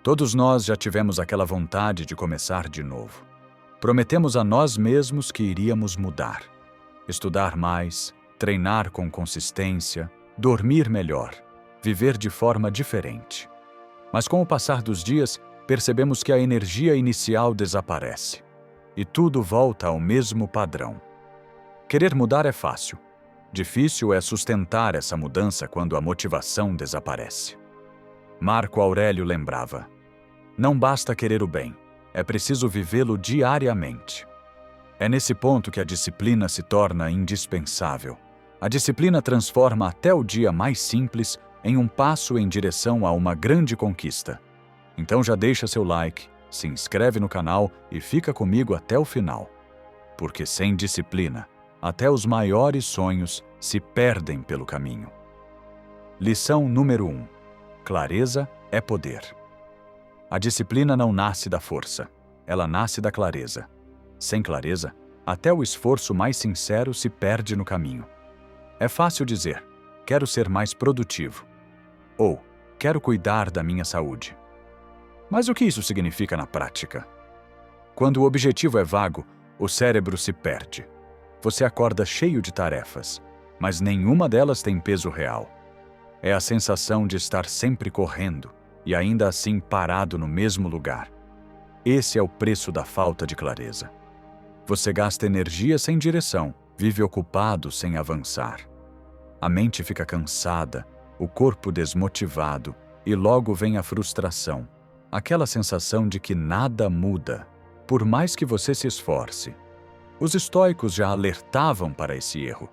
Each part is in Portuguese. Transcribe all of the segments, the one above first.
Todos nós já tivemos aquela vontade de começar de novo. Prometemos a nós mesmos que iríamos mudar. Estudar mais, treinar com consistência, dormir melhor, viver de forma diferente. Mas com o passar dos dias, percebemos que a energia inicial desaparece e tudo volta ao mesmo padrão. Querer mudar é fácil. Difícil é sustentar essa mudança quando a motivação desaparece. Marco Aurélio lembrava: não basta querer o bem, é preciso vivê-lo diariamente. É nesse ponto que a disciplina se torna indispensável. A disciplina transforma até o dia mais simples em um passo em direção a uma grande conquista. Então já deixa seu like, se inscreve no canal e fica comigo até o final. Porque sem disciplina, até os maiores sonhos se perdem pelo caminho. Lição número 1. Clareza é poder. A disciplina não nasce da força, ela nasce da clareza. Sem clareza, até o esforço mais sincero se perde no caminho. É fácil dizer: quero ser mais produtivo. Ou, quero cuidar da minha saúde. Mas o que isso significa na prática? Quando o objetivo é vago, o cérebro se perde. Você acorda cheio de tarefas, mas nenhuma delas tem peso real. É a sensação de estar sempre correndo e ainda assim parado no mesmo lugar. Esse é o preço da falta de clareza. Você gasta energia sem direção, vive ocupado sem avançar. A mente fica cansada, o corpo desmotivado e logo vem a frustração, aquela sensação de que nada muda, por mais que você se esforce. Os estoicos já alertavam para esse erro.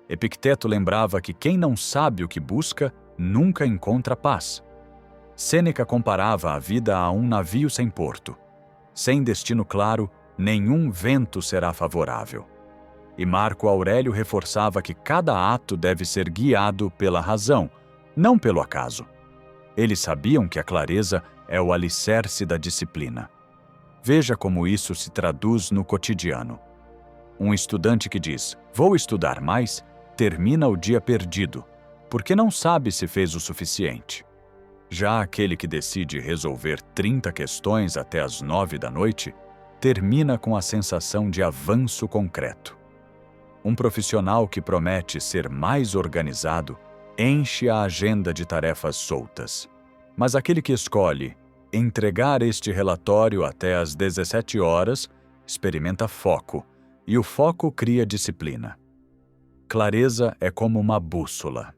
Epicteto lembrava que quem não sabe o que busca nunca encontra paz. Sêneca comparava a vida a um navio sem porto. Sem destino claro, nenhum vento será favorável. E Marco Aurélio reforçava que cada ato deve ser guiado pela razão, não pelo acaso. Eles sabiam que a clareza é o alicerce da disciplina. Veja como isso se traduz no cotidiano. Um estudante que diz: vou estudar mais, termina o dia perdido, porque não sabe se fez o suficiente. Já aquele que decide resolver 30 questões até às 9 da noite, termina com a sensação de avanço concreto. Um profissional que promete ser mais organizado enche a agenda de tarefas soltas. Mas aquele que escolhe entregar este relatório até às 17 horas, experimenta foco, e o foco cria disciplina. Clareza é como uma bússola.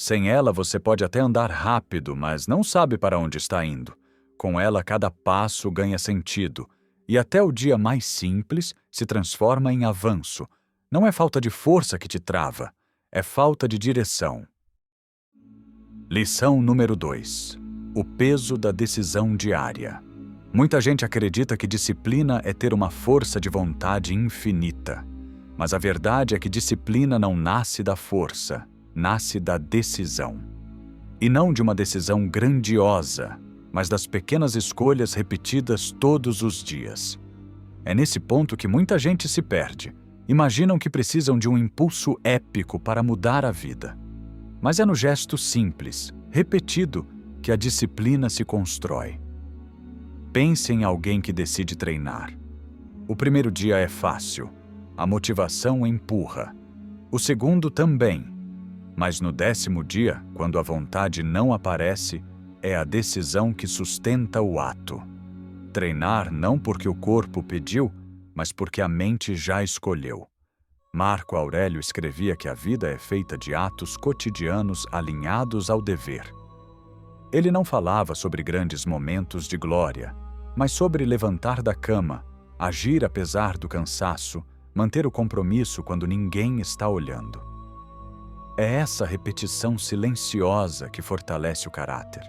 Sem ela você pode até andar rápido, mas não sabe para onde está indo. Com ela cada passo ganha sentido, e até o dia mais simples se transforma em avanço. Não é falta de força que te trava, é falta de direção. Lição número 2. O peso da decisão diária. Muita gente acredita que disciplina é ter uma força de vontade infinita. Mas a verdade é que disciplina não nasce da força, nasce da decisão. E não de uma decisão grandiosa, mas das pequenas escolhas repetidas todos os dias. É nesse ponto que muita gente se perde. Imaginam que precisam de um impulso épico para mudar a vida. Mas é no gesto simples, repetido, que a disciplina se constrói. Pense em alguém que decide treinar. O primeiro dia é fácil, a motivação empurra. O segundo também. Mas no 10º dia, quando a vontade não aparece, é a decisão que sustenta o ato. Treinar não porque o corpo pediu, mas porque a mente já escolheu. Marco Aurélio escrevia que a vida é feita de atos cotidianos alinhados ao dever. Ele não falava sobre grandes momentos de glória, mas sobre levantar da cama, agir apesar do cansaço, manter o compromisso quando ninguém está olhando. É essa repetição silenciosa que fortalece o caráter.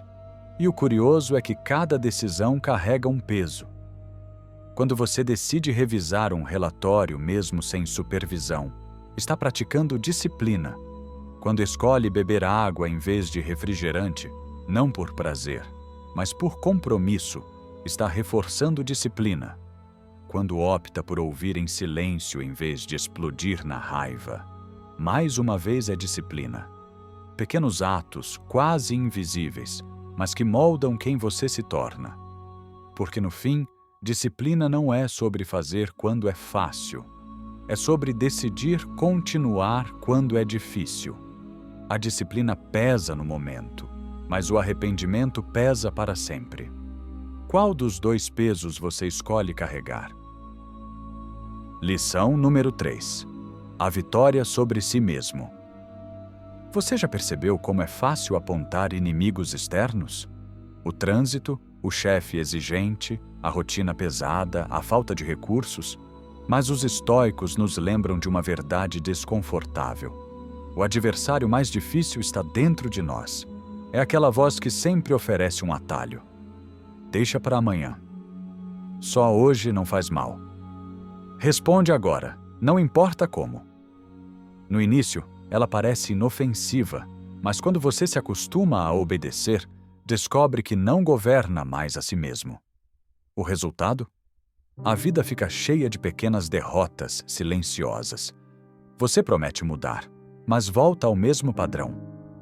E o curioso é que cada decisão carrega um peso. Quando você decide revisar um relatório mesmo sem supervisão, está praticando disciplina. Quando escolhe beber água em vez de refrigerante, não por prazer, mas por compromisso, está reforçando disciplina. Quando opta por ouvir em silêncio em vez de explodir na raiva, mais uma vez é disciplina. Pequenos atos, quase invisíveis, mas que moldam quem você se torna. Porque no fim, disciplina não é sobre fazer quando é fácil. É sobre decidir continuar quando é difícil. A disciplina pesa no momento, mas o arrependimento pesa para sempre. Qual dos dois pesos você escolhe carregar? Lição número 3. A vitória sobre si mesmo. Você já percebeu como é fácil apontar inimigos externos? O trânsito, o chefe exigente, a rotina pesada, a falta de recursos. Mas os estoicos nos lembram de uma verdade desconfortável. O adversário mais difícil está dentro de nós. É aquela voz que sempre oferece um atalho. Deixa para amanhã. Só hoje não faz mal. Responde agora, não importa como. No início, ela parece inofensiva, mas quando você se acostuma a obedecer, descobre que não governa mais a si mesmo. O resultado? A vida fica cheia de pequenas derrotas silenciosas. Você promete mudar, mas volta ao mesmo padrão.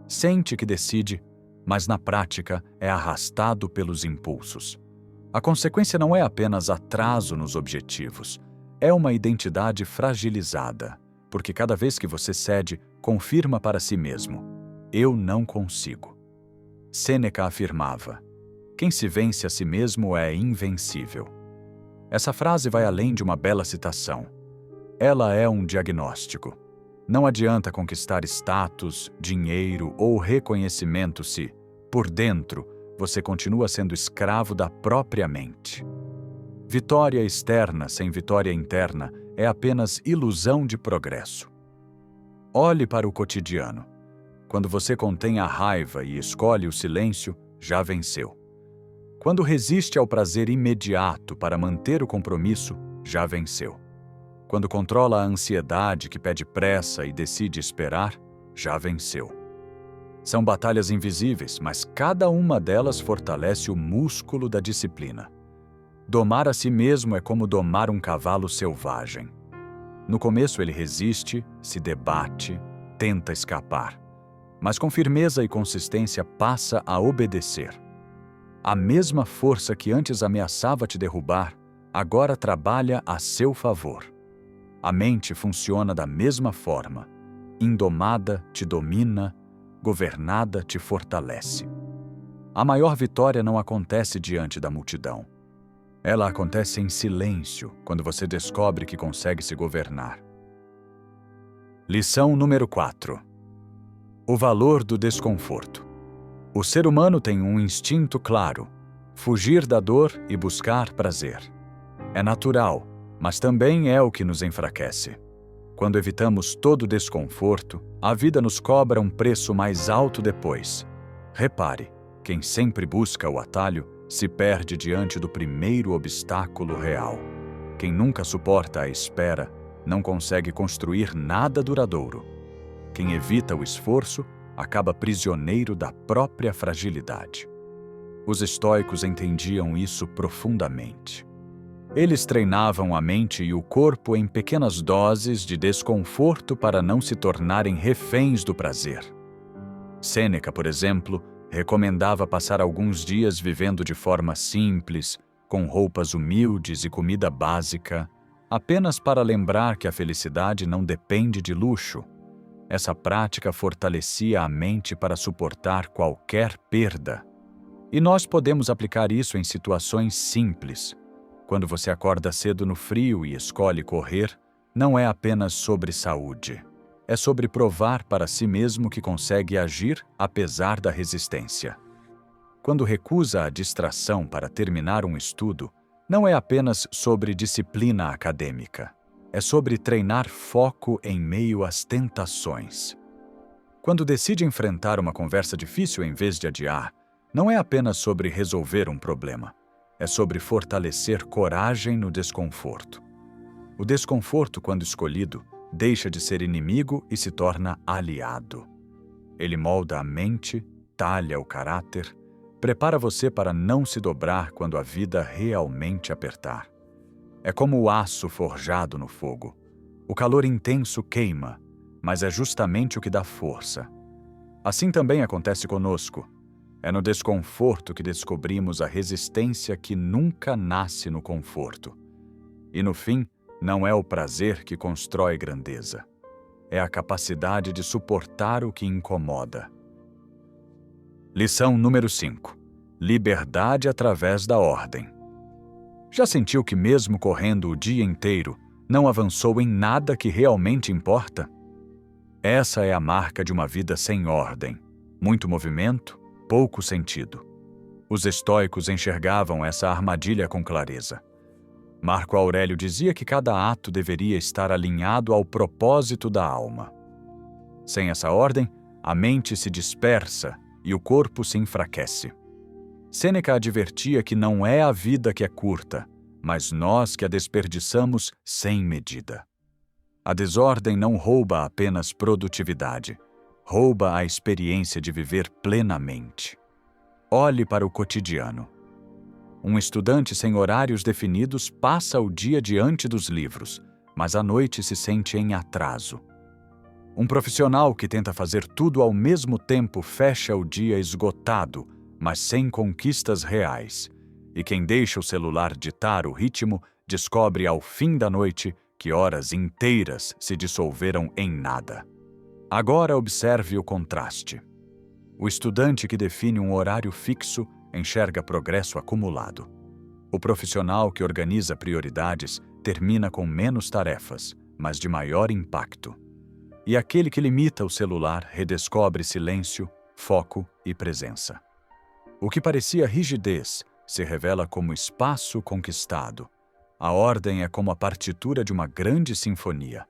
Sente que decide, mas na prática é arrastado pelos impulsos. A consequência não é apenas atraso nos objetivos, é uma identidade fragilizada, porque cada vez que você cede, confirma para si mesmo: eu não consigo. Sêneca afirmava: quem se vence a si mesmo é invencível. Essa frase vai além de uma bela citação. Ela é um diagnóstico. Não adianta conquistar status, dinheiro ou reconhecimento se, por dentro, você continua sendo escravo da própria mente. Vitória externa sem vitória interna é apenas ilusão de progresso. Olhe para o cotidiano. Quando você contém a raiva e escolhe o silêncio, já venceu. Quando resiste ao prazer imediato para manter o compromisso, já venceu. Quando controla a ansiedade que pede pressa e decide esperar, já venceu. São batalhas invisíveis, mas cada uma delas fortalece o músculo da disciplina. Domar a si mesmo é como domar um cavalo selvagem. No começo ele resiste, se debate, tenta escapar, mas com firmeza e consistência passa a obedecer. A mesma força que antes ameaçava te derrubar, agora trabalha a seu favor. A mente funciona da mesma forma. Indomada te domina, governada te fortalece. A maior vitória não acontece diante da multidão. Ela acontece em silêncio, quando você descobre que consegue se governar. Lição número 4. O valor do desconforto. O ser humano tem um instinto claro: fugir da dor e buscar prazer. É natural, mas também é o que nos enfraquece. Quando evitamos todo desconforto, a vida nos cobra um preço mais alto depois. Repare, quem sempre busca o atalho se perde diante do primeiro obstáculo real. Quem nunca suporta a espera não consegue construir nada duradouro. Quem evita o esforço acaba prisioneiro da própria fragilidade. Os estoicos entendiam isso profundamente. Eles treinavam a mente e o corpo em pequenas doses de desconforto para não se tornarem reféns do prazer. Sêneca, por exemplo, recomendava passar alguns dias vivendo de forma simples, com roupas humildes e comida básica, apenas para lembrar que a felicidade não depende de luxo. Essa prática fortalecia a mente para suportar qualquer perda. E nós podemos aplicar isso em situações simples. Quando você acorda cedo no frio e escolhe correr, não é apenas sobre saúde. É sobre provar para si mesmo que consegue agir apesar da resistência. Quando recusa a distração para terminar um estudo, não é apenas sobre disciplina acadêmica. É sobre treinar foco em meio às tentações. Quando decide enfrentar uma conversa difícil em vez de adiar, não é apenas sobre resolver um problema. É sobre fortalecer coragem no desconforto. O desconforto, quando escolhido, deixa de ser inimigo e se torna aliado. Ele molda a mente, talha o caráter, prepara você para não se dobrar quando a vida realmente apertar. É como o aço forjado no fogo. O calor intenso queima, mas é justamente o que dá força. Assim também acontece conosco. É no desconforto que descobrimos a resistência que nunca nasce no conforto. E no fim, não é o prazer que constrói grandeza. É a capacidade de suportar o que incomoda. Lição número 5. Liberdade através da ordem. Já sentiu que mesmo correndo o dia inteiro, não avançou em nada que realmente importa? Essa é a marca de uma vida sem ordem. Muito movimento, pouco sentido. Os estoicos enxergavam essa armadilha com clareza. Marco Aurélio dizia que cada ato deveria estar alinhado ao propósito da alma. Sem essa ordem, a mente se dispersa e o corpo se enfraquece. Sêneca advertia que não é a vida que é curta, mas nós que a desperdiçamos sem medida. A desordem não rouba apenas produtividade, rouba a experiência de viver plenamente. Olhe para o cotidiano. Um estudante sem horários definidos passa o dia diante dos livros, mas à noite se sente em atraso. Um profissional que tenta fazer tudo ao mesmo tempo fecha o dia esgotado, mas sem conquistas reais. E quem deixa o celular ditar o ritmo, descobre ao fim da noite que horas inteiras se dissolveram em nada. Agora observe o contraste. O estudante que define um horário fixo enxerga progresso acumulado. O profissional que organiza prioridades termina com menos tarefas, mas de maior impacto. E aquele que limita o celular redescobre silêncio, foco e presença. O que parecia rigidez se revela como espaço conquistado. A ordem é como a partitura de uma grande sinfonia.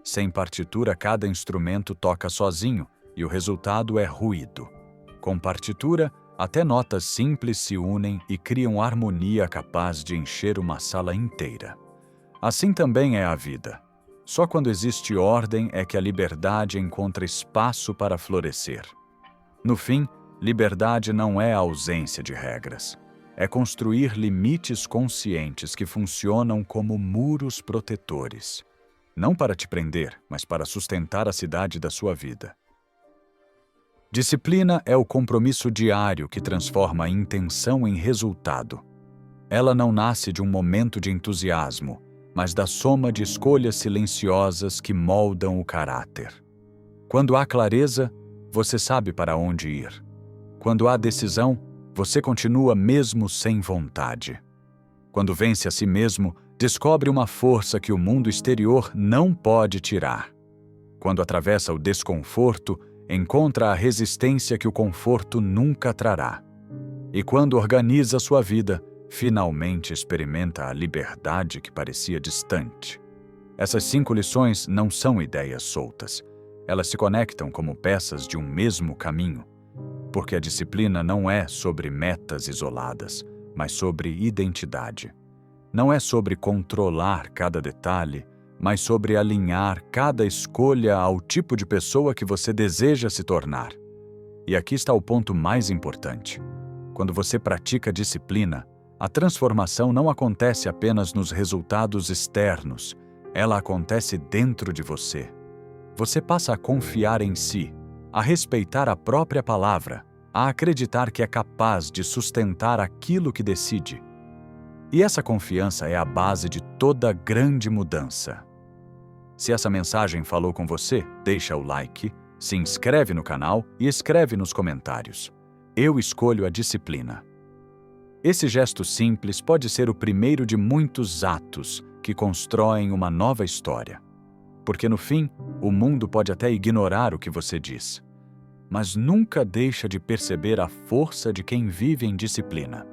Sem partitura, cada instrumento toca sozinho e o resultado é ruído. Com partitura, até notas simples se unem e criam harmonia capaz de encher uma sala inteira. Assim também é a vida. Só quando existe ordem é que a liberdade encontra espaço para florescer. No fim, liberdade não é a ausência de regras. É construir limites conscientes que funcionam como muros protetores. Não para te prender, mas para sustentar a cidade da sua vida. Disciplina é o compromisso diário que transforma a intenção em resultado. Ela não nasce de um momento de entusiasmo, mas da soma de escolhas silenciosas que moldam o caráter. Quando há clareza, você sabe para onde ir. Quando há decisão, você continua mesmo sem vontade. Quando vence a si mesmo, descobre uma força que o mundo exterior não pode tirar. Quando atravessa o desconforto, encontra a resistência que o conforto nunca trará. E quando organiza sua vida, finalmente experimenta a liberdade que parecia distante. Essas 5 lições não são ideias soltas. Elas se conectam como peças de um mesmo caminho. Porque a disciplina não é sobre metas isoladas, mas sobre identidade. Não é sobre controlar cada detalhe, mas sobre alinhar cada escolha ao tipo de pessoa que você deseja se tornar. E aqui está o ponto mais importante. Quando você pratica disciplina, a transformação não acontece apenas nos resultados externos, ela acontece dentro de você. Você passa a confiar em si, a respeitar a própria palavra, a acreditar que é capaz de sustentar aquilo que decide. E essa confiança é a base de toda grande mudança. Se essa mensagem falou com você, deixa o like, se inscreve no canal e escreve nos comentários. Eu escolho a disciplina. Esse gesto simples pode ser o primeiro de muitos atos que constroem uma nova história. Porque no fim, o mundo pode até ignorar o que você diz, mas nunca deixa de perceber a força de quem vive em disciplina.